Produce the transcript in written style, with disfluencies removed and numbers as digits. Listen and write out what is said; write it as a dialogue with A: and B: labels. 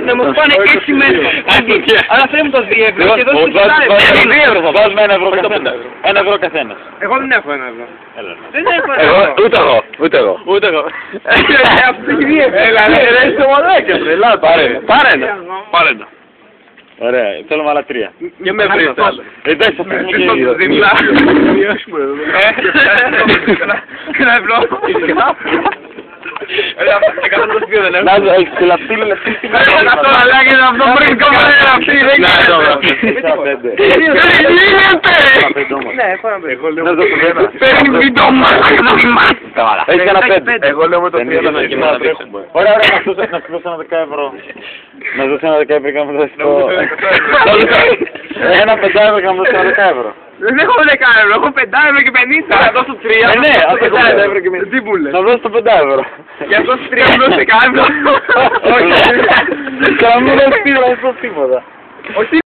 A: Να μου πάνε και έτσι μέσα. Αλλά θέλουμε το 2 ευρώ και εδώ στο κοιτάει.
B: Βάζουμε 1 ευρώ καθένας. 1 ευρώ καθένας.
A: Εγώ δεν έχω 1 ευρώ. Δεν έχω 1
B: Εγώ,
A: ευρώ.
B: ούτε εγώ. Ούτε εγώ.
A: Αυτό έχει 2 ευρώ.
B: Έλα, ρε, είσαι μαλάκα, έλα, πάρε ένα. Ωραία, θέλουμε άλλα 3.
A: Και με βρείτε άλλο.
B: Εντάξει, θα πούμε και
A: το δίπλα. Ένα ευρώ.
B: Να δω, έχεις τηλαφύλλο λεφτή στην
A: Έλα το μαλάκι να αυτό πριν κομμένα αυτή. Δεν γίνεται. Ναι, έχω ένα 5. Εγώ λέω το 1.
B: Παίρνει βιντεομάνα να μάθει. Έχεις ένα 5.
A: Εγώ λέω με το 3 να
B: τρέχουμε. Ωραία, να σου δώσω ένα 10 ευρώ. Να δώσω ένα 10 ευρώ και να μου δώσεις το... Ένα 5 ευρώ και να μου δώσεις ένα 10 ευρώ.
A: Δεν έχω 10 ευρώ, έχω 5 ευρώ και 50. Θα δώσω 3.
B: Ναι,
A: αυτό 5 ευρώ και 50. Τι μου λες.
B: Να δώσω το 5 ευρώ.
A: Και αυτό 3 ευρώ σε 10 ευρώ.
B: Όχι. Και να μην δώσεις τίποτα. Όχι.